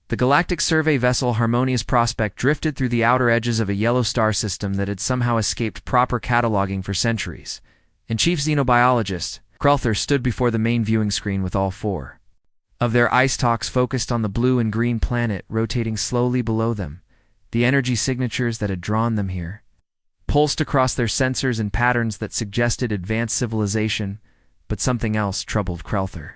The Galactic Survey vessel Harmonious Prospect drifted through the outer edges of a yellow star system that had somehow escaped proper cataloging for centuries, and Chief Xenobiologist Krelther stood before the main viewing screen with all four of their ice talks focused on the blue and green planet rotating slowly below them. The energy signatures that had drawn them here pulsed across their sensors in patterns that suggested advanced civilization, but something else troubled Krelther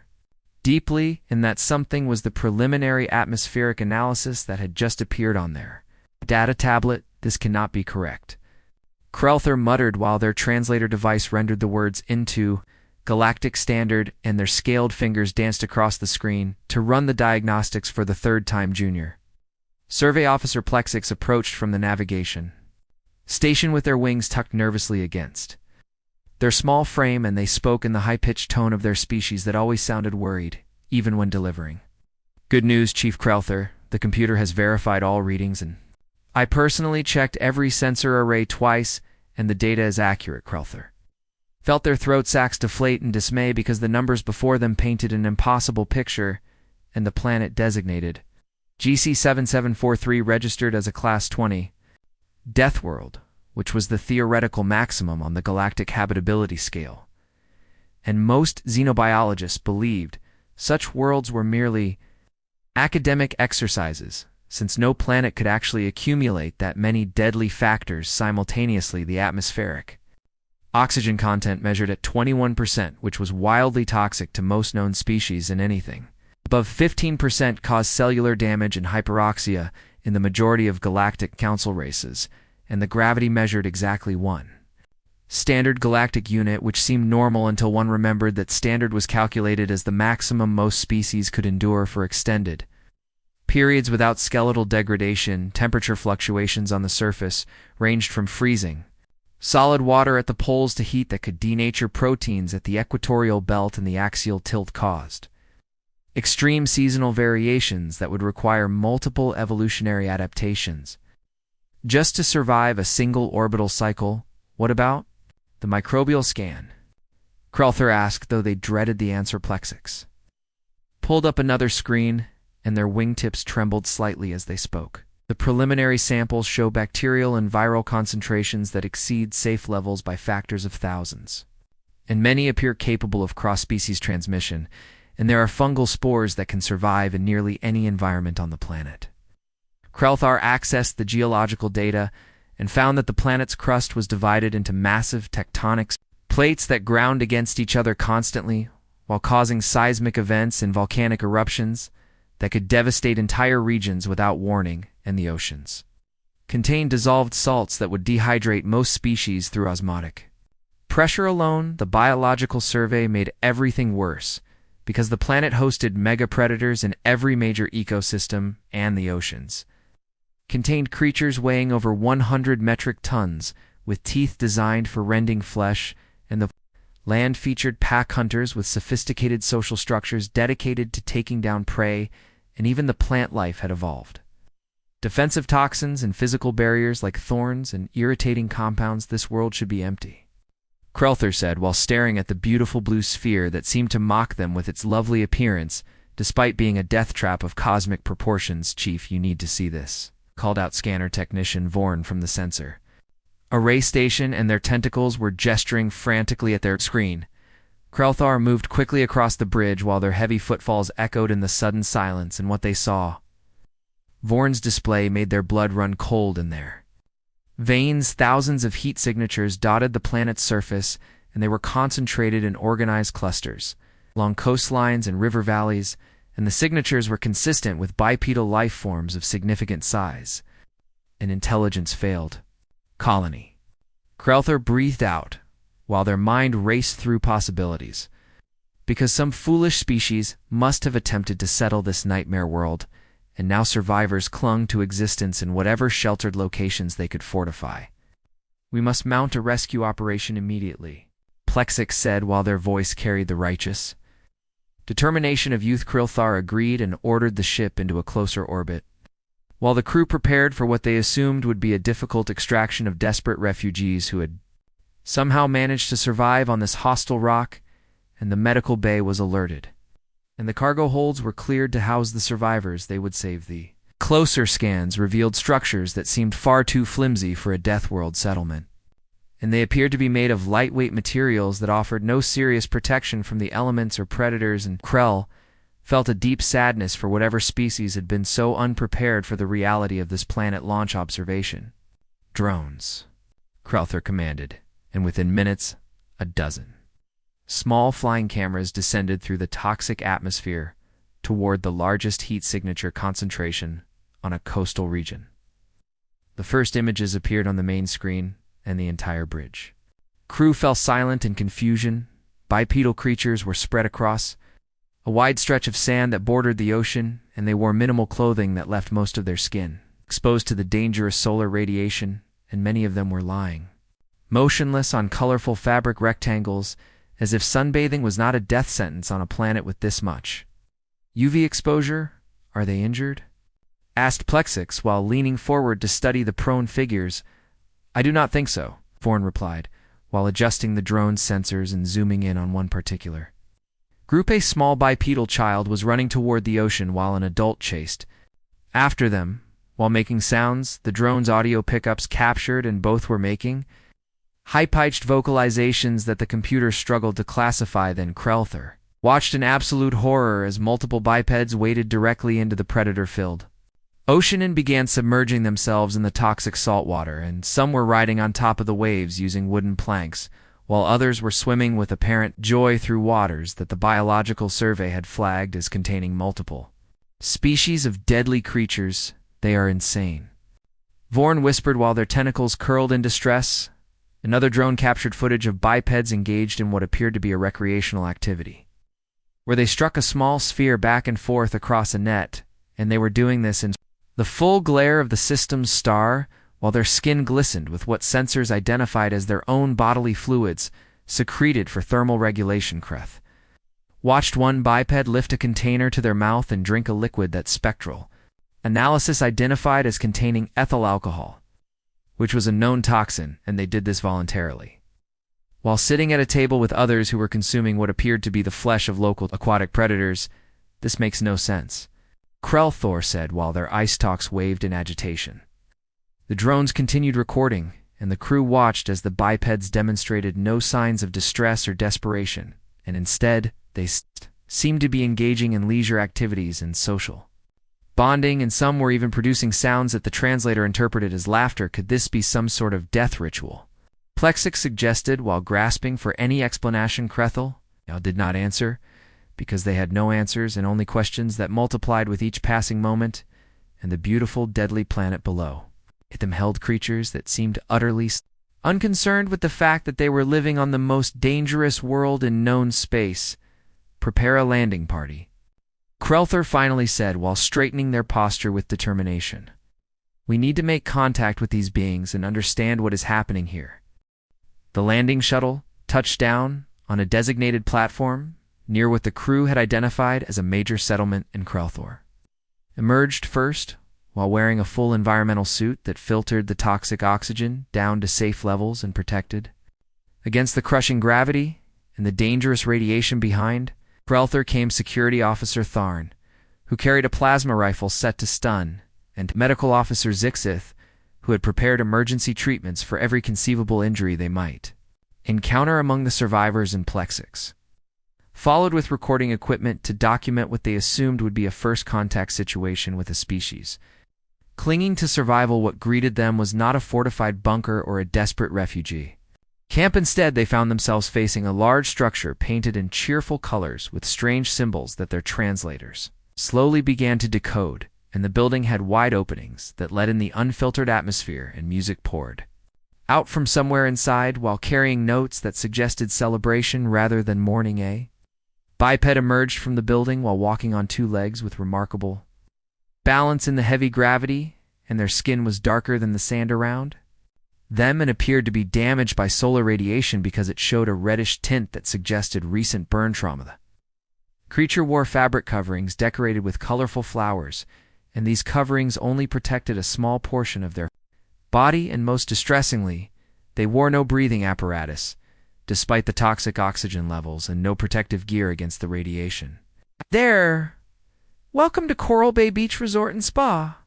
deeply, and that something was the preliminary atmospheric analysis that had just appeared on their data tablet. This cannot be correct, Krelther muttered while their translator device rendered the words into Galactic Standard and their scaled fingers danced across the screen to run the diagnostics for the third time. Junior Survey Officer Plexix approached from the navigation station with their wings tucked nervously against their small frame, and they spoke in the high-pitched tone of their species that always sounded worried, even when delivering. Good news, Chief Krelther. The computer has verified all readings, and I personally checked every sensor array twice, and the data is accurate. Krelther felt their throat sacs deflate in dismay because the numbers before them painted an impossible picture, and the planet designated GC7743 registered as a Class 20 Deathworld, which was the theoretical maximum on the galactic habitability scale. And most xenobiologists believed such worlds were merely academic exercises, since no planet could actually accumulate that many deadly factors simultaneously. The atmospheric oxygen content measured at 21%, which was wildly toxic to most known species, and anything above 15% caused cellular damage and hyperoxia in the majority of galactic council races, and the gravity measured exactly 1 standard galactic unit, which seemed normal until one remembered that standard was calculated as the maximum most species could endure for extended periods without skeletal degradation. Temperature fluctuations on the surface ranged from freezing solid water at the poles to heat that could denature proteins at the equatorial belt, and the axial tilt caused extreme seasonal variations that would require multiple evolutionary adaptations just to survive a single orbital cycle. What about the microbial scan? Krelther asked, though they dreaded the answer. Plexix pulled up another screen, and their wingtips trembled slightly as they spoke. The preliminary samples show bacterial and viral concentrations that exceed safe levels by factors of thousands, and many appear capable of cross-species transmission, and there are fungal spores that can survive in nearly any environment on the planet. Krelther accessed the geological data and found that the planet's crust was divided into massive tectonic plates that ground against each other constantly, while causing seismic events and volcanic eruptions that could devastate entire regions without warning, and the oceans contained dissolved salts that would dehydrate most species through osmotic pressure alone. The biological survey made everything worse, because the planet hosted mega-predators in every major ecosystem, and the oceans contained creatures weighing over 100 metric tons, with teeth designed for rending flesh, and the land featured pack hunters with sophisticated social structures dedicated to taking down prey, and even the plant life had evolved defensive toxins and physical barriers like thorns and irritating compounds. This world should be empty, Krelther said while staring at the beautiful blue sphere that seemed to mock them with its lovely appearance, despite being a death trap of cosmic proportions. Chief, you need to see this, called out scanner technician Vorn from the sensor array station, and their tentacles were gesturing frantically at their screen. Krelther moved quickly across the bridge while their heavy footfalls echoed in the sudden silence, and what they saw Vorn's display made their blood run cold in their veins. Thousands of heat signatures dotted the planet's surface, and they were concentrated in organized clusters along coastlines and river valleys, and the signatures were consistent with bipedal life forms of significant size. An intelligence-failed colony, Krelther breathed out, while their mind raced through possibilities. Because some foolish species must have attempted to settle this nightmare world, and now survivors clung to existence in whatever sheltered locations they could fortify. We must mount a rescue operation immediately, Plexix said while their voice carried the righteous determination of youth. Krelther agreed and ordered the ship into a closer orbit, while the crew prepared for what they assumed would be a difficult extraction of desperate refugees who had somehow managed to survive on this hostile rock, and the medical bay was alerted and the cargo holds were cleared to house the survivors they would save. The closer scans revealed structures that seemed far too flimsy for a Deathworld settlement, and they appeared to be made of lightweight materials that offered no serious protection from the elements or predators, and Krell felt a deep sadness for whatever species had been so unprepared for the reality of this planet launch observation. "Drones," Krelther commanded, and within minutes, a dozen small flying cameras descended through the toxic atmosphere toward the largest heat signature concentration on a coastal region. The first images appeared on the main screen and the entire bridge. Crew fell silent in confusion. Bipedal creatures were spread across a wide stretch of sand that bordered the ocean, and they wore minimal clothing that left most of their skin exposed to the dangerous solar radiation, and many of them were lying motionless on colorful fabric rectangles, as if sunbathing was not a death sentence on a planet with this much UV exposure. "Are they injured?" asked Plexix while leaning forward to study the prone figures. "I do not think so," Vorn replied, while adjusting the drone's sensors and zooming in on one particular group. A small bipedal child was running toward the ocean while an adult chased after them. While making sounds, the drone's audio pickups captured, and both were making high-pitched vocalizations that the computer struggled to classify. Then Krelther watched in absolute horror as multiple bipeds waded directly into the predator-filled ocean and began submerging themselves in the toxic salt water, and some were riding on top of the waves using wooden planks, while others were swimming with apparent joy through waters that the biological survey had flagged as containing multiple species of deadly creatures. "They are insane," Vorn whispered while their tentacles curled in distress. Another drone captured footage of bipeds engaged in what appeared to be a recreational activity, where they struck a small sphere back and forth across a net, and they were doing this in the full glare of the system's star, while their skin glistened with what sensors identified as their own bodily fluids secreted for thermal regulation. Kreth watched one biped lift a container to their mouth and drink a liquid that spectral analysis identified as containing ethyl alcohol, which was a known toxin, and they did this voluntarily while sitting at a table with others who were consuming what appeared to be the flesh of local aquatic predators. "This makes no sense," Krelthor said while their ice stalks waved in agitation. The drones continued recording, and the crew watched as the bipeds demonstrated no signs of distress or desperation, and instead, they seemed to be engaging in leisure activities and social bonding, and some were even producing sounds that the translator interpreted as laughter. "Could this be some sort of death ritual?" Plexix suggested while grasping for any explanation. Krethel did not answer, because they had no answers and only questions that multiplied with each passing moment, and the beautiful, deadly planet below them held creatures that seemed utterly unconcerned with the fact that they were living on the most dangerous world in known space. "Prepare a landing party," Krelther finally said while straightening their posture with determination. "We need to make contact with these beings and understand what is happening here." The landing shuttle touched down on a designated platform near what the crew had identified as a major settlement, and Krelthor emerged first while wearing a full environmental suit that filtered the toxic oxygen down to safe levels and protected against the crushing gravity and the dangerous radiation behind. Krelther came Security Officer Tharn, who carried a plasma rifle set to stun, and Medical Officer Zixith, who had prepared emergency treatments for every conceivable injury they might encounter among the survivors, and Plexix followed with recording equipment to document what they assumed would be a first contact situation with a species clinging to survival. What greeted them was not a fortified bunker or a desperate refugee camp. Instead, they found themselves facing a large structure painted in cheerful colors with strange symbols that their translators slowly began to decode, and the building had wide openings that let in the unfiltered atmosphere, and music poured out from somewhere inside while carrying notes that suggested celebration rather than mourning. A biped emerged from the building while walking on two legs with remarkable balance in the heavy gravity, and their skin was darker than the sand around them and appeared to be damaged by solar radiation because it showed a reddish tint that suggested recent burn trauma. The creature wore fabric coverings decorated with colorful flowers, and these coverings only protected a small portion of their body, and most distressingly, they wore no breathing apparatus, despite the toxic oxygen levels, and no protective gear against the radiation. There! Welcome to Coral Bay Beach Resort and Spa,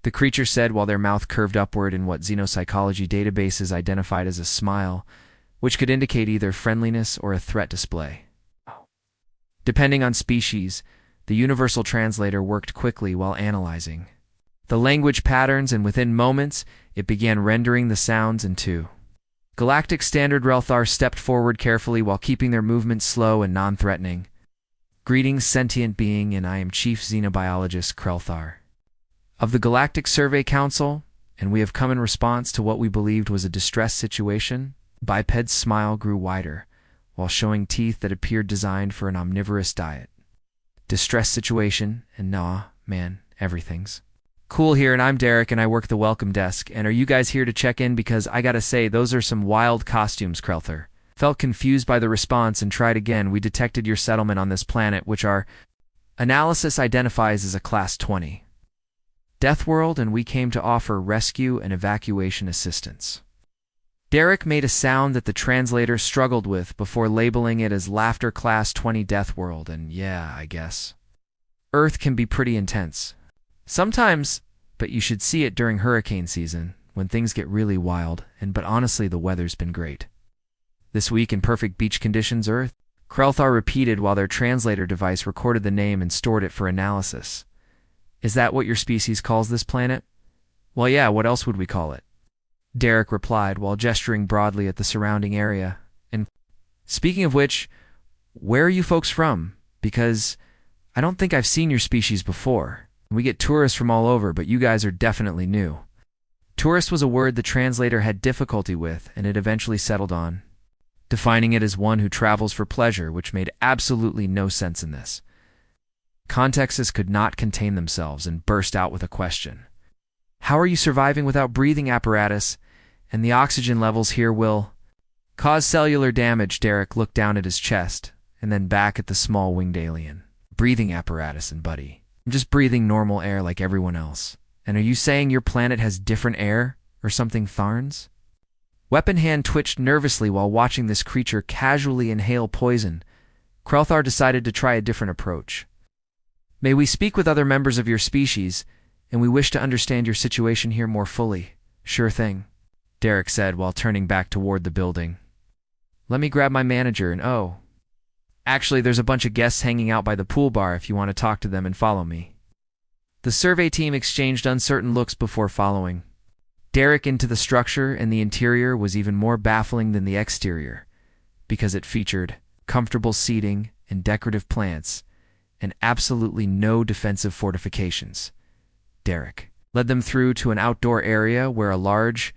the creature said while their mouth curved upward in what xenopsychology databases identified as a smile, which could indicate either friendliness or a threat display. Depending on species, the universal translator worked quickly while analyzing the language patterns, and within moments, it began rendering the sounds into. Galactic Standard Relthar stepped forward carefully while keeping their movements slow and non-threatening. Greetings, sentient being, and I am Chief Xenobiologist Krelthar of the Galactic Survey Council, and we have come in response to what we believed was a distress situation. Biped's smile grew wider, while showing teeth that appeared designed for an omnivorous diet. Distress situation, and nah, man, everything's cool here, and I'm Derek, and I work the welcome desk, and are you guys here to check in? Because I gotta say, those are some wild costumes, Krelthar. Felt confused by the response and tried again. We detected your settlement on this planet, which our analysis identifies as a Class 20. Deathworld, and we came to offer rescue and evacuation assistance. Derek made a sound that the translator struggled with before labeling it as Laughter Class 20 Deathworld, and yeah, I guess. Earth can be pretty intense. Sometimes, but you should see it during hurricane season, when things get really wild, but honestly the weather's been great. This week in perfect beach conditions, Earth, Krelthar repeated while their translator device recorded the name and stored it for analysis. Is that what your species calls this planet? Well, yeah, what else would we call it? Derek replied while gesturing broadly at the surrounding area. And speaking of which, where are you folks from? Because I don't think I've seen your species before. We get tourists from all over, but you guys are definitely new. Tourist was a word the translator had difficulty with, and it eventually settled on, defining it as one who travels for pleasure, which made absolutely no sense in this. Contexts could not contain themselves and burst out with a question. How are you surviving without breathing apparatus? And the oxygen levels here will cause cellular damage. Derek looked down at his chest, and then back at the small winged alien. Breathing apparatus, and buddy, I'm just breathing normal air like everyone else. And are you saying your planet has different air, or something, Tharns? Weapon hand twitched nervously while watching this creature casually inhale poison. Krelthar decided to try a different approach. May we speak with other members of your species, and we wish to understand your situation here more fully. Sure thing, Derek said while turning back toward the building. Let me grab my manager and actually, there's a bunch of guests hanging out by the pool bar if you want to talk to them and follow me. The survey team exchanged uncertain looks before following Derek into the structure, and the interior was even more baffling than the exterior, because it featured comfortable seating and decorative plants, and absolutely no defensive fortifications. Derek led them through to an outdoor area where a large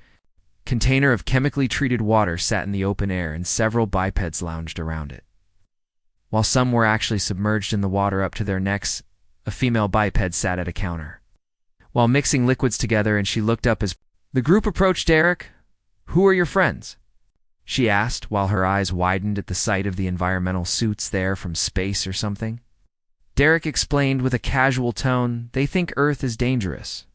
container of chemically treated water sat in the open air, and several bipeds lounged around it. While some were actually submerged in the water up to their necks, a female biped sat at a counter while mixing liquids together, and she looked up as the group approached Derek. Who are your friends? She asked while her eyes widened at the sight of the environmental suits there from space or something. Derek explained with a casual tone, they think Earth is dangerous.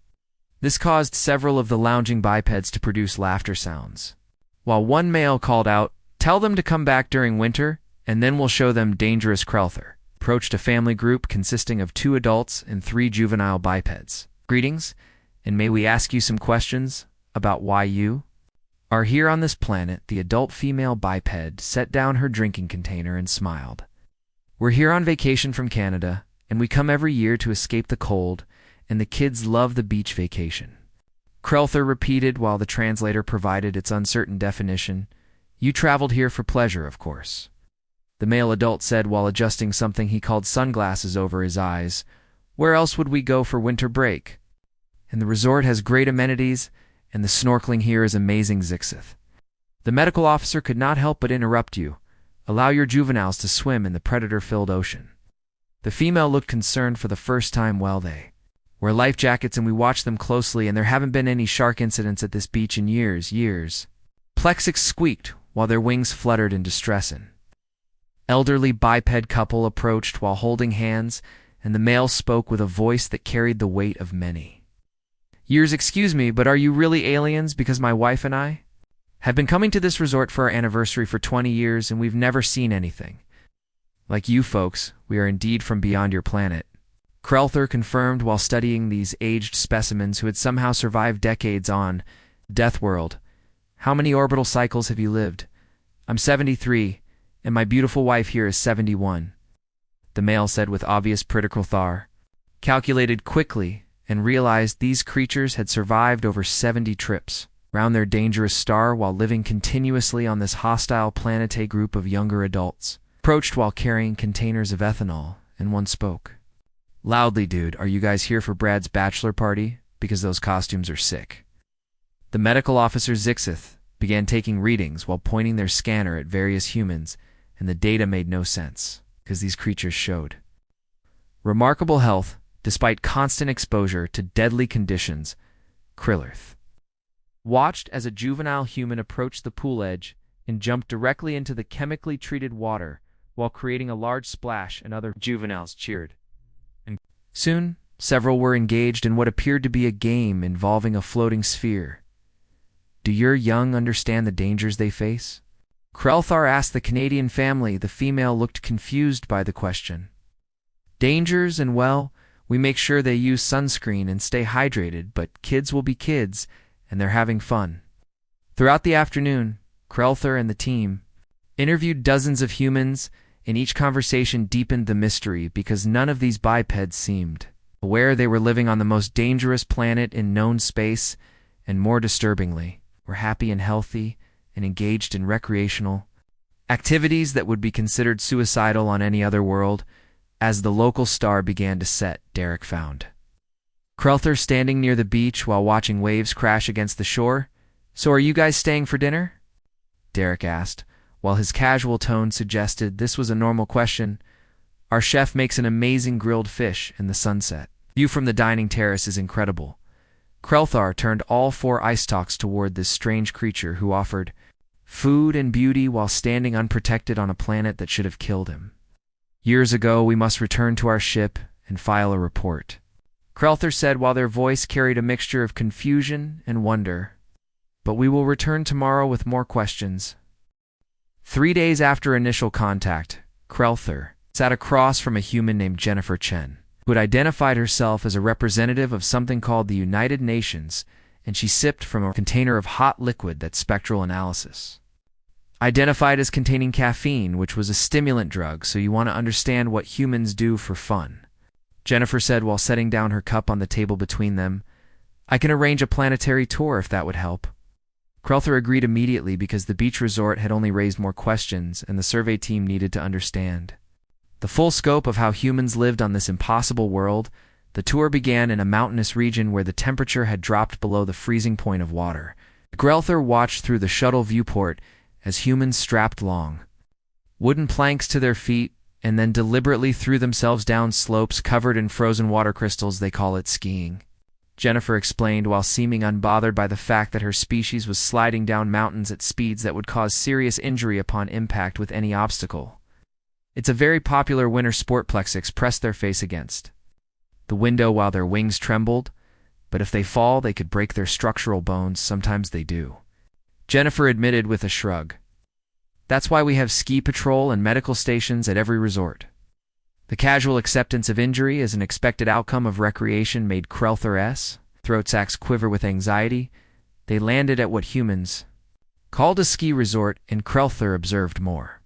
This caused several of the lounging bipeds to produce laughter sounds, while one male called out, tell them to come back during winter, and then we'll show them dangerous. Krelthar approached a family group consisting of 2 adults and 3 juvenile bipeds. Greetings, and may we ask you some questions about why you are here on this planet? The adult female biped set down her drinking container and smiled. We're here on vacation from Canada, and we come every year to escape the cold, and the kids love the beach vacation. Krelthar repeated while the translator provided its uncertain definition. You traveled here for pleasure, of course, the male adult said while adjusting something he called sunglasses over his eyes. Where else would we go for winter break? And the resort has great amenities, and the snorkeling here is amazing. Zixith, the medical officer, could not help but interrupt you. Allow your juveniles to swim in the predator-filled ocean. The female looked concerned for the first time. Well, they wear life jackets, and we watch them closely, and there haven't been any shark incidents at this beach in years. Plexix squeaked while their wings fluttered in distress. An elderly biped couple approached while holding hands, and the male spoke with a voice that carried the weight of many years. Excuse me, but are you really aliens? Because my wife and I have been coming to this resort for our anniversary for 20 years, and we've never seen anything. Like you folks, we are indeed from beyond your planet. Krelther confirmed while studying these aged specimens who had somehow survived decades on Deathworld. How many orbital cycles have you lived? I'm 73, and my beautiful wife here is 71. The male said with obvious thar. Calculated quickly and realized these creatures had survived over 70 trips round their dangerous star while living continuously on this hostile planet. A group of younger adults approached while carrying containers of ethanol, and one spoke. Loudly, dude, are you guys here for Brad's bachelor party? Because those costumes are sick. The medical officer Zixith began taking readings while pointing their scanner at various humans, and the data made no sense, because these creatures showed remarkable health despite constant exposure to deadly conditions. Krillerth watched as a juvenile human approached the pool edge and jumped directly into the chemically treated water while creating a large splash, and other juveniles cheered. And soon, several were engaged in what appeared to be a game involving a floating sphere. Do your young understand the dangers they face? Krelthar asked the Canadian family. The female looked confused by the question. Dangers, and well, we make sure they use sunscreen and stay hydrated, but kids will be kids, and they're having fun. Throughout the afternoon, Krelthar and the team interviewed dozens of humans, and each conversation deepened the mystery because none of these bipeds seemed aware they were living on the most dangerous planet in known space, and more disturbingly, were happy and healthy and engaged in recreational activities that would be considered suicidal on any other world. As the local star began to set, Derek found Krelthar standing near the beach while watching waves crash against the shore. So are you guys staying for dinner? Derek asked, while his casual tone suggested this was a normal question. Our chef makes an amazing grilled fish in the sunset. View from the dining terrace is incredible. Krelthar turned all four ice stalks toward this strange creature who offered food and beauty while standing unprotected on a planet that should have killed him. Years ago, we must return to our ship and file a report, Krelthar said while their voice carried a mixture of confusion and wonder. But we will return tomorrow with more questions. 3 days after initial contact, Krelthar sat across from a human named Jennifer Chen, who had identified herself as a representative of something called the United Nations, and she sipped from a container of hot liquid that spectral analysis identified as containing caffeine, which was a stimulant drug, so you want to understand what humans do for fun. Jennifer said while setting down her cup on the table between them, I can arrange a planetary tour if that would help. Krelthar agreed immediately because the beach resort had only raised more questions and the survey team needed to understand the full scope of how humans lived on this impossible world. The tour began in a mountainous region where the temperature had dropped below the freezing point of water. Krelthar watched through the shuttle viewport as humans strapped long wooden planks to their feet and then deliberately threw themselves down slopes covered in frozen water crystals. They call it skiing, Jennifer explained while seeming unbothered by the fact that her species was sliding down mountains at speeds that would cause serious injury upon impact with any obstacle. It's a very popular winter sport. Plexics pressed their face against the window while their wings trembled, but if they fall, they could break their structural bones. Sometimes they do, Jennifer admitted with a shrug. That's why we have ski patrol and medical stations at every resort. The casual acceptance of injury as an expected outcome of recreation made Krelthar's throat sacs quiver with anxiety. They landed at what humans called a ski resort, and Krelthar observed more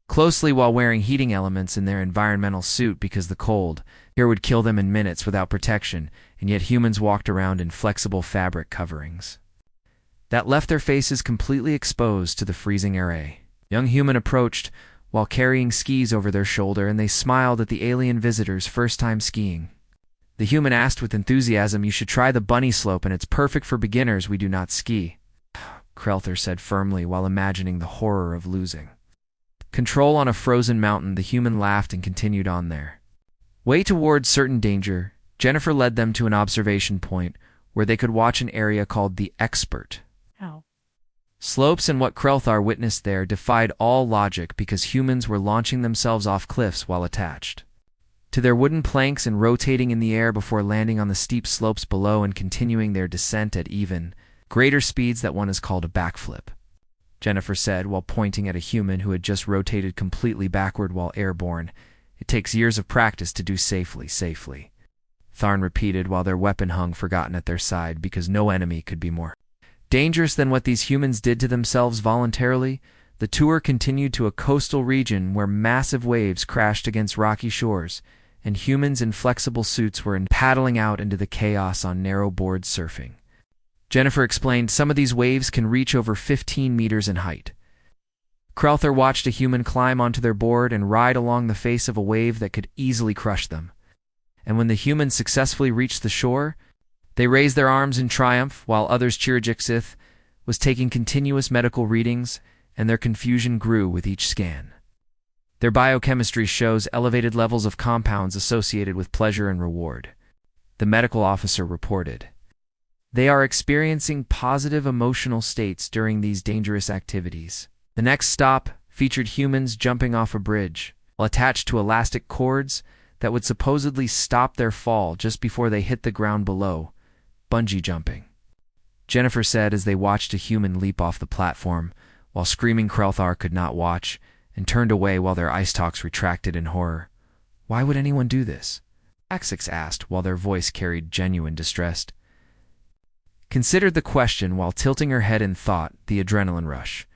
closely while wearing heating elements in their environmental suit because the cold here would kill them in minutes without protection, and yet humans walked around in flexible fabric coverings that left their faces completely exposed to the freezing air. Young human approached while carrying skis over their shoulder, and they smiled at the alien visitor's first time skiing. The human asked with enthusiasm, you should try the bunny slope, and it's perfect for beginners. We do not ski, Krelthar said firmly while imagining the horror of losing control on a frozen mountain. The human laughed and continued on their way towards certain danger. Jennifer led them to an observation point where they could watch an area called the Expert slopes, and what Krelthar witnessed there defied all logic because humans were launching themselves off cliffs while attached to their wooden planks and rotating in the air before landing on the steep slopes below and continuing their descent at even greater speeds that one is called a backflip. Jennifer said while pointing at a human who had just rotated completely backward while airborne. It takes years of practice to do safely. Tharn repeated while their weapon hung forgotten at their side because no enemy could be more dangerous than what these humans did to themselves voluntarily. The tour continued to a coastal region where massive waves crashed against rocky shores, and humans in flexible suits were paddling out into the chaos on narrow boards surfing. Jennifer explained some of these waves can reach over 15 meters in height. Krelther watched a human climb onto their board and ride along the face of a wave that could easily crush them. And when the humans successfully reached the shore, they raised their arms in triumph while others cheered. Jixith was taking continuous medical readings, and their confusion grew with each scan. Their biochemistry shows elevated levels of compounds associated with pleasure and reward. The medical officer reported. They are experiencing positive emotional states during these dangerous activities. The next stop featured humans jumping off a bridge, attached to elastic cords that would supposedly stop their fall just before they hit the ground below. Bungee jumping. Jennifer said as they watched a human leap off the platform, while screaming Krelthar could not watch, and turned away while their ice talks retracted in horror. Why would anyone do this? Axix asked while their voice carried genuine distress. Considered the question while tilting her head in thought, the adrenaline rush.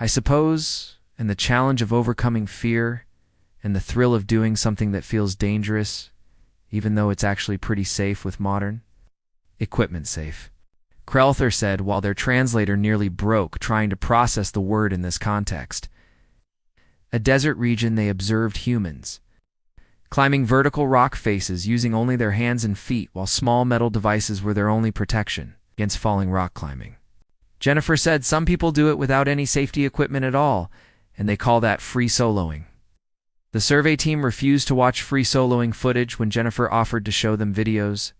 I suppose, and the challenge of overcoming fear, and the thrill of doing something that feels dangerous, even though it's actually pretty safe with modern equipment safe. Krelther said while their translator nearly broke trying to process the word in this context. A desert region, they observed humans climbing vertical rock faces using only their hands and feet while small metal devices were their only protection against falling rock climbing. Jennifer said some people do it without any safety equipment at all, and they call that free soloing. The survey team refused to watch free soloing footage when Jennifer offered to show them videos.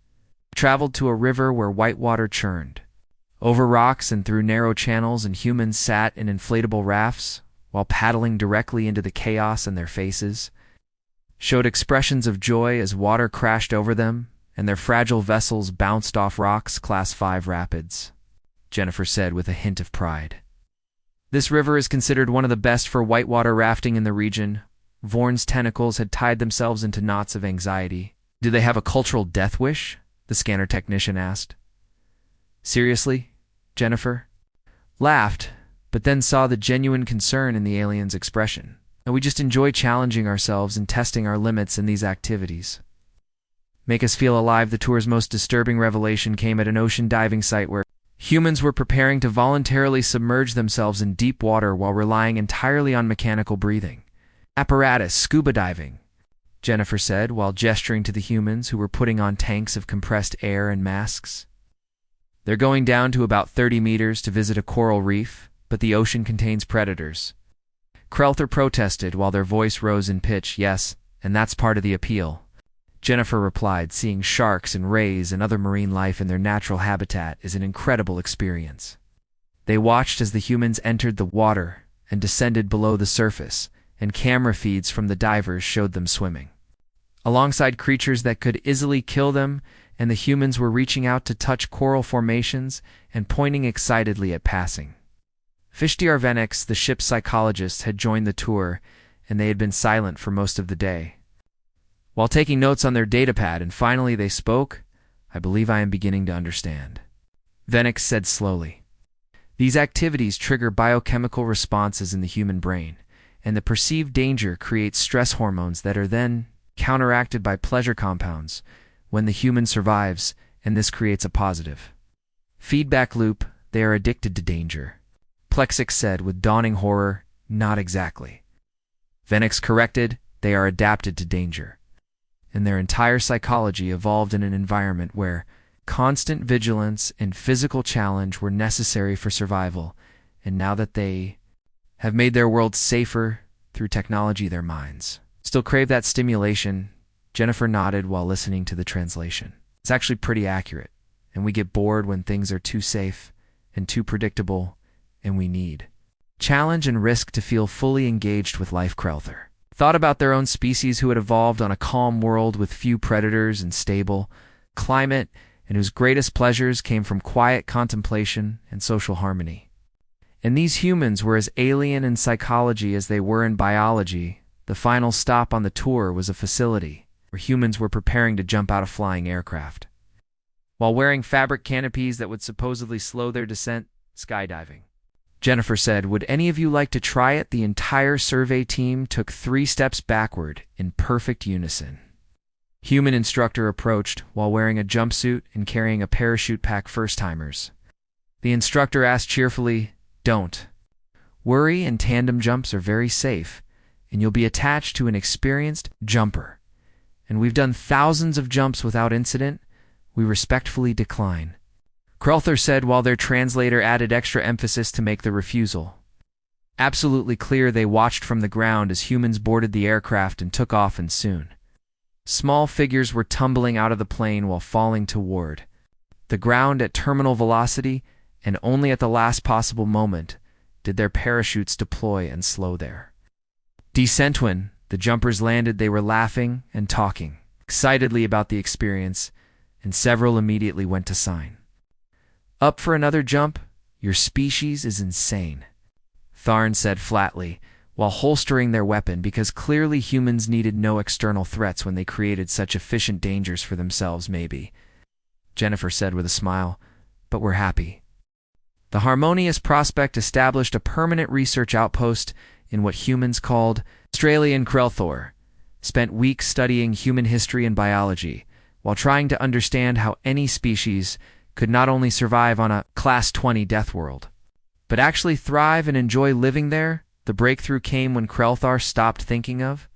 They traveled to a river where white water churned over rocks and through narrow channels, and humans sat in inflatable rafts while paddling directly into the chaos in their faces, showed expressions of joy as water crashed over them and their fragile vessels bounced off rocks. Class 5 rapids, Jennifer said with a hint of pride. This river is considered one of the best for whitewater rafting in the region. Vorn's tentacles had tied themselves into knots of anxiety. Do they have a cultural death wish? The scanner technician asked. Seriously? Jennifer laughed, but then saw the genuine concern in the alien's expression. And we just enjoy challenging ourselves and testing our limits in these activities. Make us feel alive. The tour's most disturbing revelation came at an ocean diving site where humans were preparing to voluntarily submerge themselves in deep water while relying entirely on mechanical breathing apparatus. Scuba diving, Jennifer said while gesturing to the humans who were putting on tanks of compressed air and masks. They're going down to about 30 meters to visit a coral reef, but the ocean contains predators. Krelther protested while their voice rose in pitch. Yes, and that's part of the appeal, Jennifer replied. Seeing sharks and rays and other marine life in their natural habitat is an incredible experience. They watched as the humans entered the water and descended below the surface, and camera feeds from the divers showed them swimming alongside creatures that could easily kill them, and the humans were reaching out to touch coral formations and pointing excitedly at passing. Fishtiar Venix, the ship's psychologist, had joined the tour, and they had been silent for most of the day. While taking notes on their datapad, and finally they spoke, I believe I am beginning to understand. Venix said slowly. These activities trigger biochemical responses in the human brain, and the perceived danger creates stress hormones that are then counteracted by pleasure compounds when the human survives, and this creates a positive feedback loop. They are addicted to danger, Plexix said with dawning horror. Not exactly, Venix corrected. They are adapted to danger, and their entire psychology evolved in an environment where constant vigilance and physical challenge were necessary for survival, and now that they have made their world safer through technology, their minds still crave that stimulation. Jennifer nodded while listening to the translation. It's actually pretty accurate, and we get bored when things are too safe and too predictable, and we need challenge and risk to feel fully engaged with life. Krelther thought about their own species who had evolved on a calm world with few predators and stable climate, and whose greatest pleasures came from quiet contemplation and social harmony. And these humans were as alien in psychology as they were in biology. The final stop on the tour was a facility where humans were preparing to jump out of flying aircraft, while wearing fabric canopies that would supposedly slow their descent, skydiving. Jennifer said, "Would any of you like to try it?" The entire survey team took 3 steps backward in perfect unison. Human instructor approached while wearing a jumpsuit and carrying a parachute pack first-timers. The instructor asked cheerfully, "Don't worry, and tandem jumps are very safe, and you'll be attached to an experienced jumper. And we've done thousands of jumps without incident. We respectfully decline." Krelther said while their translator added extra emphasis to make the refusal absolutely clear. They watched from the ground as humans boarded the aircraft and took off, and soon small figures were tumbling out of the plane while falling toward the ground at terminal velocity, and only at the last possible moment did their parachutes deploy and slow their descent. When the jumpers landed, they were laughing and talking excitedly about the experience, and several immediately went to sign up for another jump. "Your species is insane," Tharn said flatly, while holstering their weapon, because clearly humans needed no external threats when they created such efficient dangers for themselves. "Maybe," Jennifer said with a smile, "but we're happy." The harmonious prospect established a permanent research outpost in what humans called Australia. And Krelthor spent weeks studying human history and biology, while trying to understand how any species could not only survive on a Class 20 Deathworld, but actually thrive and enjoy living there. The breakthrough came when Krelthar stopped thinking of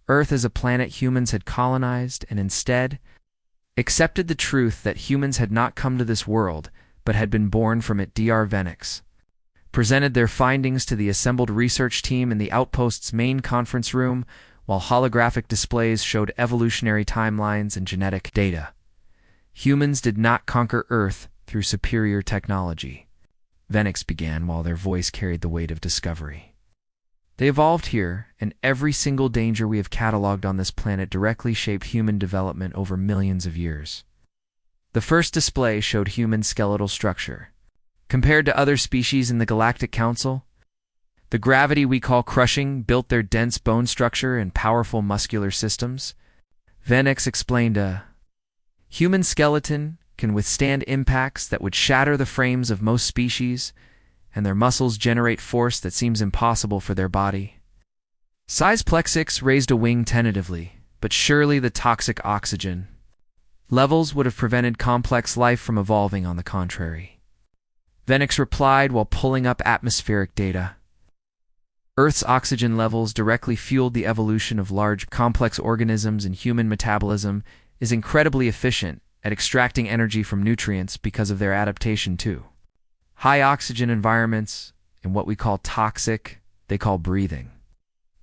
Earth as a planet humans had colonized, and instead accepted the truth that humans had not come to this world, but had been born from it. Dr. Venix presented their findings to the assembled research team in the outpost's main conference room, while holographic displays showed evolutionary timelines and genetic data. Humans did not conquer Earth through superior technology, Venix began, while their voice carried the weight of discovery. They evolved here, and every single danger we have cataloged on this planet directly shaped human development over millions of years. The first display showed human skeletal structure. Compared to other species in the Galactic Council, the gravity we call crushing built their dense bone structure and powerful muscular systems. Venix explained a human skeleton can withstand impacts that would shatter the frames of most species, and their muscles generate force that seems impossible for their body. Size Plexix raised a wing tentatively, but surely the toxic oxygen levels would have prevented complex life from evolving. On the contrary, Venix replied while pulling up atmospheric data. Earth's oxygen levels directly fueled the evolution of large, complex organisms, and human metabolism is incredibly efficient at extracting energy from nutrients because of their adaptation to high oxygen environments and what we call toxic, they call breathing.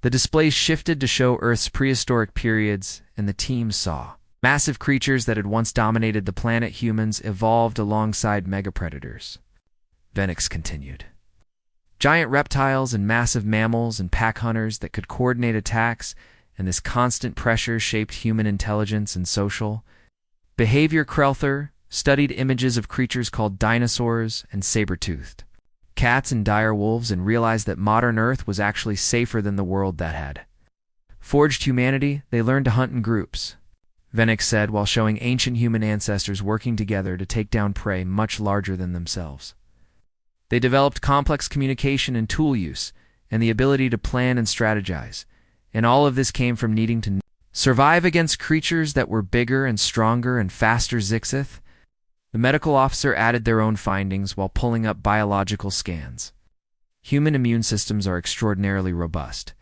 The displays shifted to show Earth's prehistoric periods, and the team saw massive creatures that had once dominated the planet. Humans evolved alongside megapredators, Venix continued. Giant reptiles and massive mammals and pack hunters that could coordinate attacks, and this constant pressure shaped human intelligence and social behavior. Krelther studied images of creatures called dinosaurs and saber-toothed cats and dire wolves, and realized that modern Earth was actually safer than the world that had forged humanity. They learned to hunt in groups, Venix said, while showing ancient human ancestors working together to take down prey much larger than themselves. They developed complex communication and tool use, and the ability to plan and strategize. And all of this came from needing to survive against creatures that were bigger and stronger and faster. Zixith, the medical officer, added their own findings while pulling up biological scans. Human immune systems are extraordinarily robust,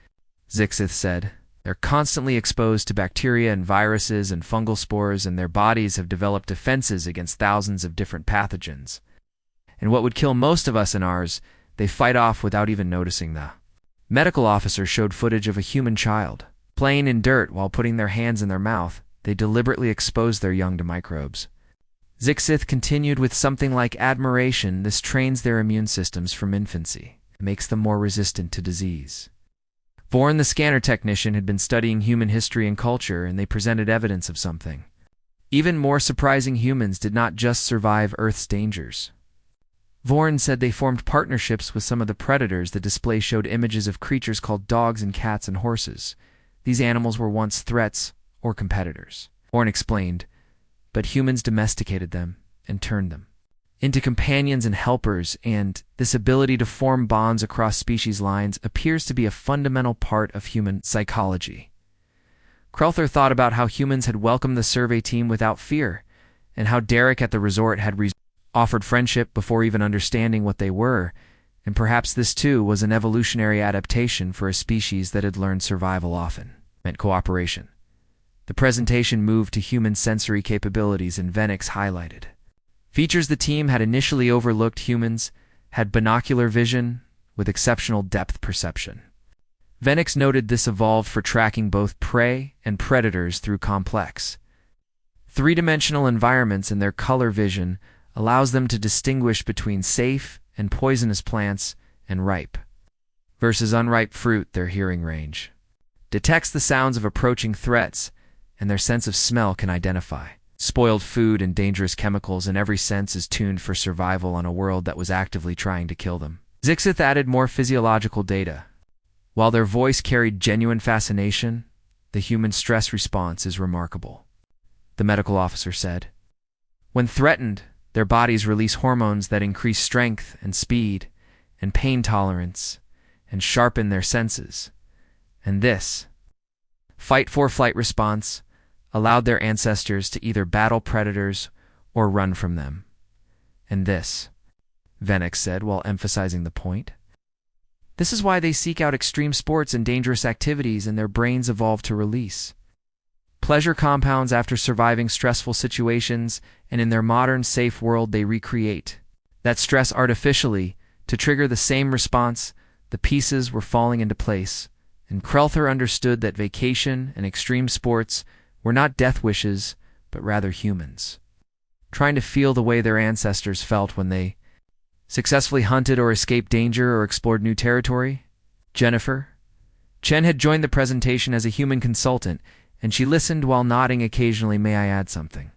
Zixith said. They're constantly exposed to bacteria and viruses and fungal spores, and their bodies have developed defenses against thousands of different pathogens. And what would kill most of us and ours, they fight off without even noticing. The medical officer showed footage of a human child playing in dirt while putting their hands in their mouth. They deliberately exposed their young to microbes. Zixith continued with something like admiration. This trains their immune systems from infancy, makes them more resistant to disease. Vorn, the scanner technician, had been studying human history and culture, and they presented evidence of something even more surprising. Humans did not just survive Earth's dangers. Vorn said they formed partnerships with some of the predators. The display showed images of creatures called dogs and cats and horses. These animals were once threats or competitors. Vorn explained, but humans domesticated them and turned them into companions and helpers, and this ability to form bonds across species lines appears to be a fundamental part of human psychology. Krelther thought about how humans had welcomed the survey team without fear, and how Derek at the resort had offered friendship before even understanding what they were, and perhaps this too was an evolutionary adaptation for a species that had learned survival often meant cooperation. The presentation moved to human sensory capabilities, and Venix highlighted features the team had initially overlooked. Humans had binocular vision with exceptional depth perception. Venix noted this evolved for tracking both prey and predators through complex three-dimensional environments, and their color vision allows them to distinguish between safe and poisonous plants and ripe versus unripe fruit. Their hearing range detects the sounds of approaching threats, and their sense of smell can identify spoiled food and dangerous chemicals, and every sense is tuned for survival on a world that was actively trying to kill them. Zixith added more physiological data. While their voice carried genuine fascination, the human stress response is remarkable, the medical officer said. When threatened, their bodies release hormones that increase strength and speed and pain tolerance and sharpen their senses. And this fight-for-flight response allowed their ancestors to either battle predators or run from them. And this, Venix said while emphasizing the point, this is why they seek out extreme sports and dangerous activities, and their brains evolve to release pleasure compounds after surviving stressful situations, and in their modern, safe world they recreate that stress artificially to trigger the same response. The pieces were falling into place, and Krelther understood that vacation and extreme sports were not death wishes, but rather humans trying to feel the way their ancestors felt when they successfully hunted or escaped danger or explored new territory. Jennifer Chen had joined the presentation as a human consultant, and she listened while nodding occasionally. May I add something?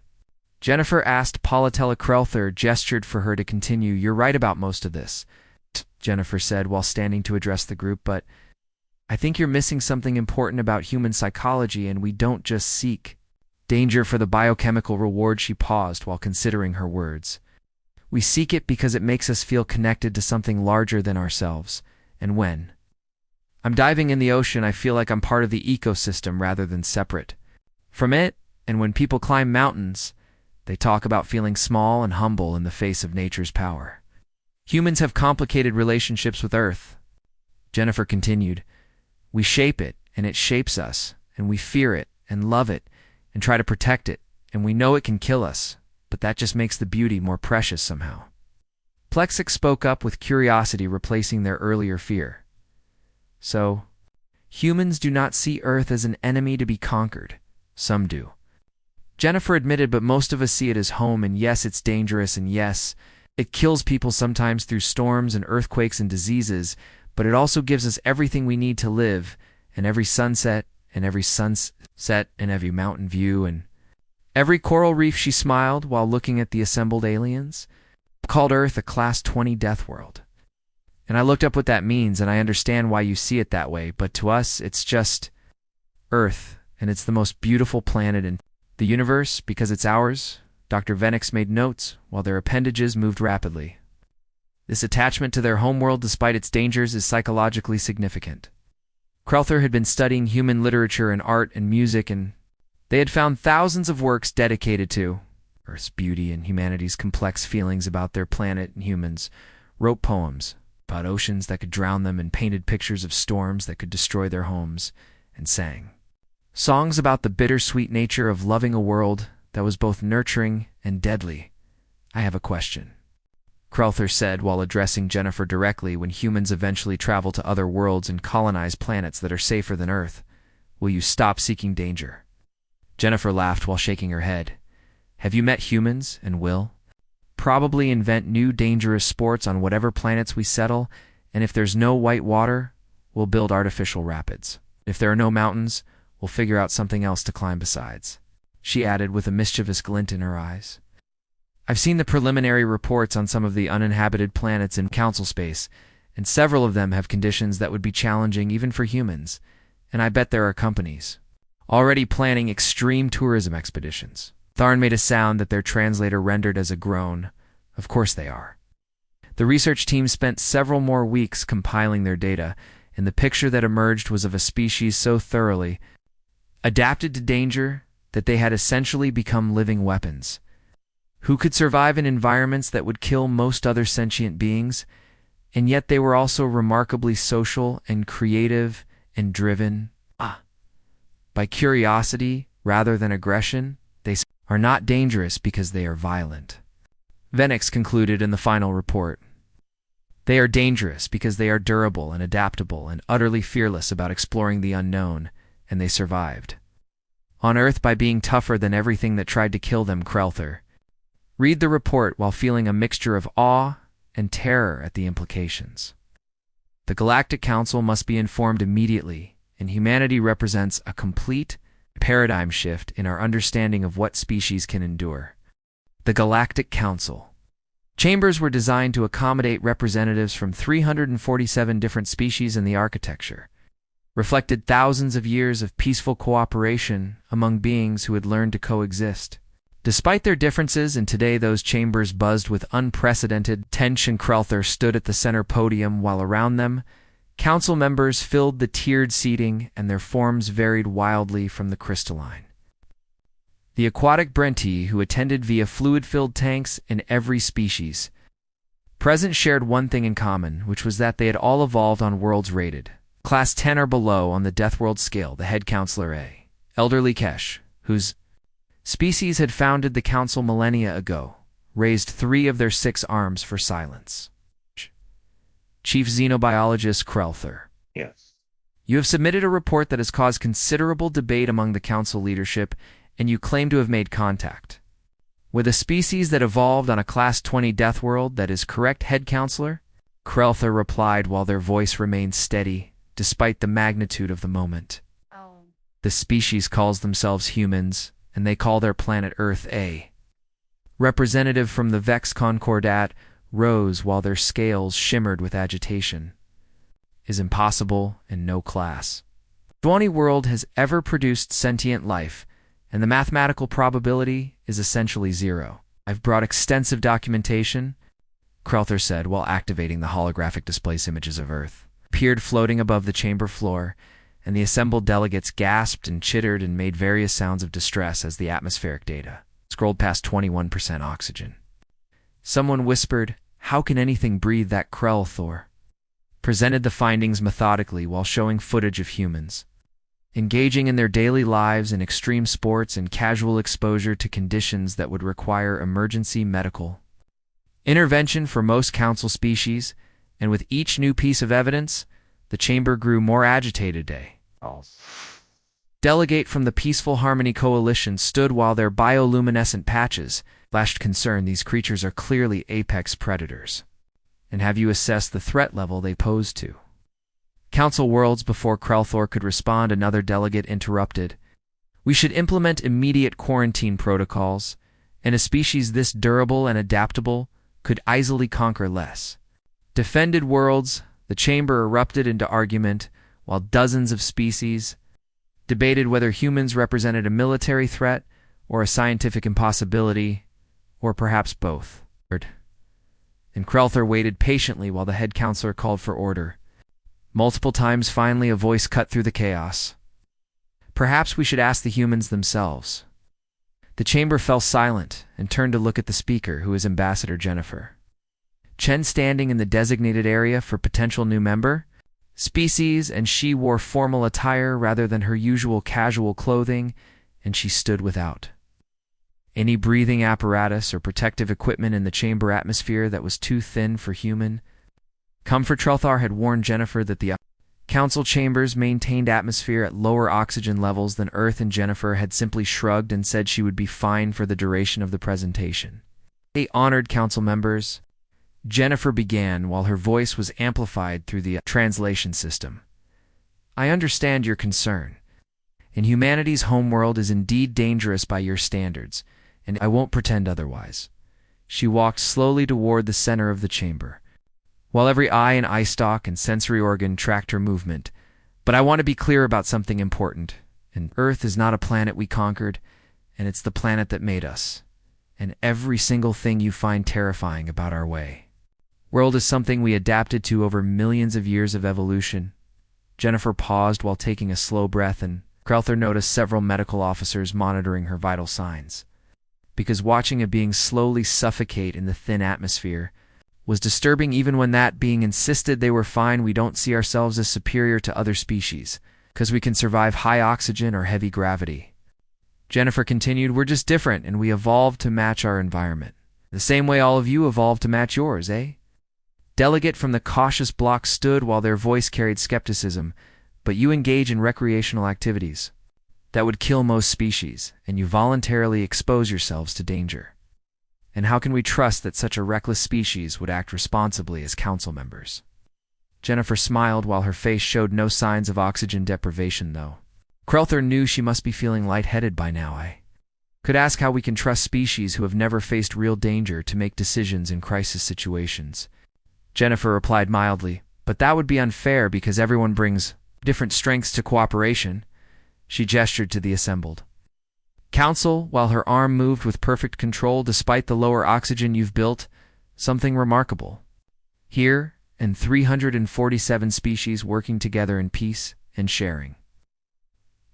Jennifer asked. Palatella Krelther gestured for her to continue. You're right about most of this, Jennifer said while standing to address the group, but I think you're missing something important about human psychology, and we don't just seek danger for the biochemical reward. She paused while considering her words. We seek it because it makes us feel connected to something larger than ourselves, and when I'm diving in the ocean, I feel like I'm part of the ecosystem rather than separate from it, and when people climb mountains, they talk about feeling small and humble in the face of nature's power. Humans have complicated relationships with Earth, Jennifer continued. We shape it, and it shapes us, and we fear it, and love it, and try to protect it, and we know it can kill us, but that just makes the beauty more precious somehow. Plexic spoke up with curiosity replacing their earlier fear. So, humans do not see Earth as an enemy to be conquered. Some do, Jennifer admitted, but most of us see it as home, and yes, it's dangerous, and yes, it kills people sometimes through storms and earthquakes and diseases, but it also gives us everything we need to live, and every sunset, and every sunset, and every mountain view, and every coral reef. She smiled while looking at the assembled aliens. Called Earth a Class 20 death world. And I looked up what that means, and I understand why you see it that way, but to us, it's just Earth, and it's the most beautiful planet in the universe because it's ours. Dr. Venix made notes while their appendages moved rapidly. This attachment to their homeworld, despite its dangers, is psychologically significant. Krelther had been studying human literature and art and music, and they had found thousands of works dedicated to Earth's beauty and humanity's complex feelings about their planet, and humans wrote poems about oceans that could drown them and painted pictures of storms that could destroy their homes, and sang songs about the bittersweet nature of loving a world that was both nurturing and deadly. I have a question, Krelther said while addressing Jennifer directly. When humans eventually travel to other worlds and colonize planets that are safer than Earth, will you stop seeking danger? Jennifer laughed while shaking her head. Have you met humans and will probably invent new dangerous sports on whatever planets we settle, and if there's no white water, we'll build artificial rapids. If there are no mountains, we'll figure out something else to climb besides, she added with a mischievous glint in her eyes. I've seen the preliminary reports on some of the uninhabited planets in Council space, and several of them have conditions that would be challenging even for humans, and I bet there are companies already planning extreme tourism expeditions. Tharn made a sound that their translator rendered as a groan. Of course they are. The research team spent several more weeks compiling their data, and the picture that emerged was of a species so thoroughly adapted to danger that they had essentially become living weapons, who could survive in environments that would kill most other sentient beings, and yet they were also remarkably social and creative and driven by curiosity rather than aggression. They are not dangerous because they are violent. Venix concluded in the final report. They are dangerous because they are durable and adaptable and utterly fearless about exploring the unknown, and they survived on Earth by being tougher than everything that tried to kill them. Krelther read the report while feeling a mixture of awe and terror at the implications. The Galactic Council must be informed immediately, and humanity represents a complete paradigm shift in our understanding of what species can endure. The Galactic Council chambers were designed to accommodate representatives from 347 different species, in the architecture reflected thousands of years of peaceful cooperation among beings who had learned to coexist. Despite their differences, and today those chambers buzzed with unprecedented tension. Krelther stood at the center podium while around them, council members filled the tiered seating, and their forms varied wildly from the crystalline. The aquatic Brenti, who attended via fluid-filled tanks in every species present, shared one thing in common, which was that they had all evolved on worlds rated Class 10 or below on the Deathworld scale. The head counselor, a elderly Kesh, whose species had founded the council millennia ago, raised 3 of their 6 arms for silence. Chief Xenobiologist Krelther. Yes. You have submitted a report that has caused considerable debate among the council leadership, and you claim to have made contact with a species that evolved on a Class 20 Deathworld. That is correct, head counselor? Krelther replied while their voice remained steady, despite the magnitude of the moment. The species calls themselves humans, and they call their planet Earth a representative from the Vex Concordat rose while their scales shimmered with agitation. Is impossible and no class. No world has ever produced sentient life, and the mathematical probability is essentially 0. I've brought extensive documentation, Krelther said while activating the holographic displays. Images of Earth appeared floating above the chamber floor, and the assembled delegates gasped and chittered and made various sounds of distress as the atmospheric data scrolled past 21% oxygen. Someone whispered, "How can anything breathe that?" Krelther presented the findings methodically while showing footage of humans engaging in their daily lives in extreme sports and casual exposure to conditions that would require emergency medical intervention for most council species, and with each new piece of evidence, the chamber grew more agitated. Delegate from the Peaceful Harmony Coalition stood while their bioluminescent patches flashed concern. These creatures are clearly apex predators. And have you assessed the threat level they pose to Council worlds? Before Krelther could respond, another delegate interrupted. We should implement immediate quarantine protocols, and a species this durable and adaptable could easily conquer less defended worlds. The chamber erupted into argument while dozens of species debated whether humans represented a military threat or a scientific impossibility, or perhaps both. And Krelther waited patiently while the head counselor called for order. Multiple times, finally, a voice cut through the chaos. Perhaps we should ask the humans themselves. The chamber fell silent and turned to look at the speaker, who is Ambassador Jennifer Chen, standing in the designated area for potential new member species, and she wore formal attire rather than her usual casual clothing, and she stood without any breathing apparatus or protective equipment in the chamber atmosphere that was too thin for human comfort. Krelther had warned Jennifer that the council chambers maintained atmosphere at lower oxygen levels than Earth, and Jennifer had simply shrugged and said she would be fine for the duration of the presentation. They honored council members. Jennifer began while her voice was amplified through the translation system. I understand your concern, and humanity's homeworld is indeed dangerous by your standards, and I won't pretend otherwise. She walked slowly toward the center of the chamber, while every eye and eye stalk and sensory organ tracked her movement. But I want to be clear about something important. And Earth is not a planet we conquered, and it's the planet that made us. And every single thing you find terrifying about our world is something we adapted to over millions of years of evolution. Jennifer paused while taking a slow breath, and Crowther noticed several medical officers monitoring her vital signs. Because watching a being slowly suffocate in the thin atmosphere was disturbing even when that being insisted they were fine. We don't see ourselves as superior to other species, because we can survive high oxygen or heavy gravity. Jennifer continued, we're just different, and we evolved to match our environment. The same way all of you evolved to match yours, eh? Delegate from the cautious block stood while their voice carried skepticism. But you engage in recreational activities that would kill most species, and you voluntarily expose yourselves to danger. And how can we trust that such a reckless species would act responsibly as council members? Jennifer smiled while her face showed no signs of oxygen deprivation, though. Crowther knew she must be feeling lightheaded by now. I could ask how we can trust species who have never faced real danger to make decisions in crisis situations. Jennifer replied mildly, but that would be unfair because everyone brings different strengths to cooperation. She gestured to the assembled council while her arm moved with perfect control despite the lower oxygen you've built. Something remarkable. Here, and 347 species working together in peace and sharing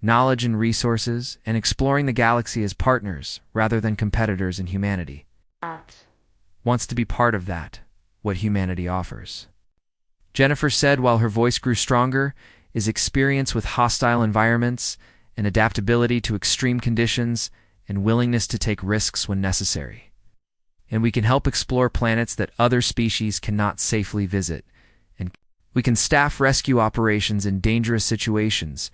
knowledge and resources and exploring the galaxy as partners rather than competitors in humanity. Wants to be part of that, what humanity offers. Jennifer said while her voice grew stronger, is experience with hostile environments and adaptability to extreme conditions and willingness to take risks when necessary. And we can help explore planets that other species cannot safely visit. And we can staff rescue operations in dangerous situations.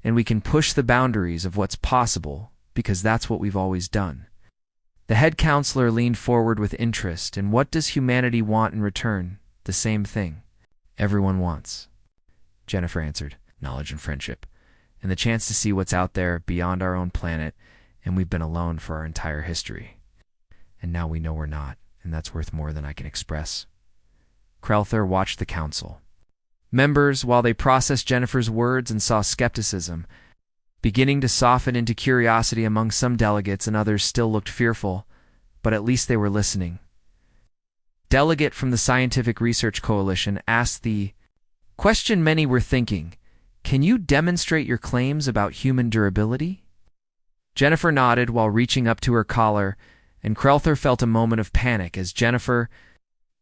And we can push the boundaries of what's possible because that's what we've always done. The head counselor leaned forward with interest. And what does humanity want in return? The same thing everyone wants. Jennifer answered, knowledge and friendship, and the chance to see what's out there beyond our own planet, and we've been alone for our entire history. And now we know we're not, and that's worth more than I can express. Crowther watched the council members while they processed Jennifer's words and saw skepticism beginning to soften into curiosity among some delegates, and others still looked fearful, but at least they were listening. Delegate from the Scientific Research Coalition asked the question many were thinking, can you demonstrate your claims about human durability? Jennifer nodded while reaching up to her collar, and Crowther felt a moment of panic as Jennifer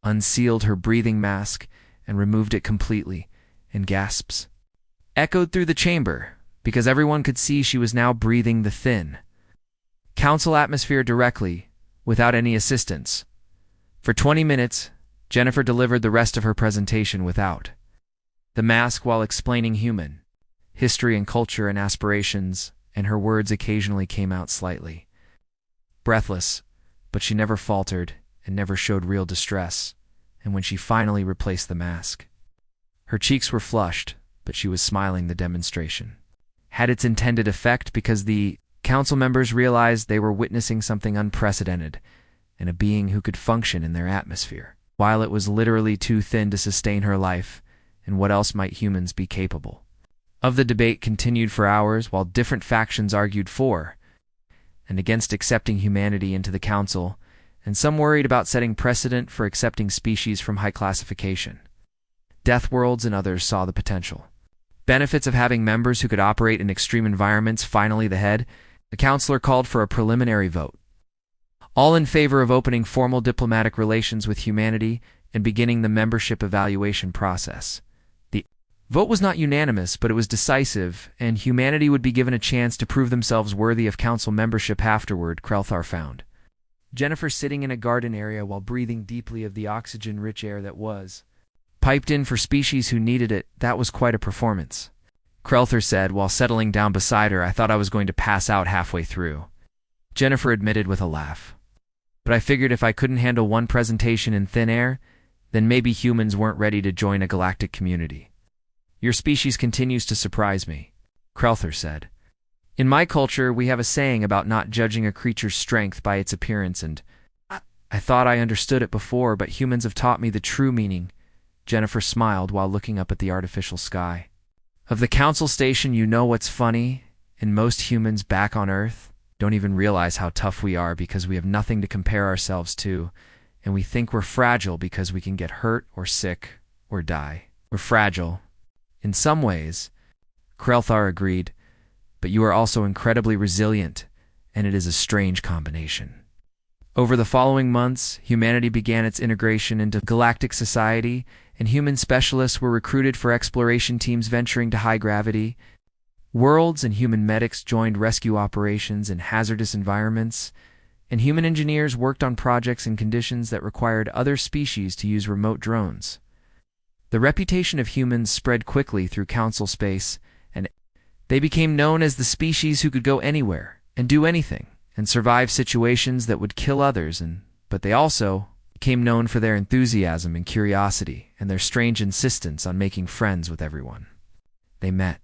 unsealed her breathing mask and removed it completely, and gasps echoed through the chamber because everyone could see she was now breathing the thin council atmosphere directly, without any assistance. For 20 minutes, Jennifer delivered the rest of her presentation without the mask while explaining human history and culture and aspirations, and her words occasionally came out slightly breathless, but she never faltered and never showed real distress. And when she finally replaced the mask, her cheeks were flushed, but she was smiling. The demonstration had its intended effect because the council members realized they were witnessing something unprecedented and a being who could function in their atmosphere, while it was literally too thin to sustain her life. And what else might humans be capable of? The debate continued for hours while different factions argued for and against accepting humanity into the council, and some worried about setting precedent for accepting species from high classification. Deathworlds and others saw the potential benefits of having members who could operate in extreme environments. Finally, the counselor called for a preliminary vote. All in favor of opening formal diplomatic relations with humanity and beginning the membership evaluation process. The vote was not unanimous, but it was decisive, and humanity would be given a chance to prove themselves worthy of council membership afterward, Crowther found Jennifer sitting in a garden area while breathing deeply of the oxygen-rich air that was piped in for species who needed it. That was quite a performance, Crowther said while settling down beside her. I thought I was going to pass out halfway through, Jennifer admitted with a laugh. But I figured if I couldn't handle one presentation in thin air, then maybe humans weren't ready to join a galactic community. Your species continues to surprise me, Crowther said. In my culture, we have a saying about not judging a creature's strength by its appearance, and I thought I understood it before, but humans have taught me the true meaning. Jennifer smiled while looking up at the artificial sky. Of the council station, you know what's funny? And most humans back on Earth don't even realize how tough we are because we have nothing to compare ourselves to, and we think we're fragile because we can get hurt or sick or die. We're fragile. In some ways, Krelthar agreed, but you are also incredibly resilient, and it is a strange combination. Over the following months, humanity began its integration into galactic society, and human specialists were recruited for exploration teams venturing to high gravity. Worlds and human medics joined rescue operations in hazardous environments, and human engineers worked on projects in conditions that required other species to use remote drones. The reputation of humans spread quickly through council space, and they became known as the species who could go anywhere and do anything and survive situations that would kill others, but they also became known for their enthusiasm and curiosity and their strange insistence on making friends with everyone they met.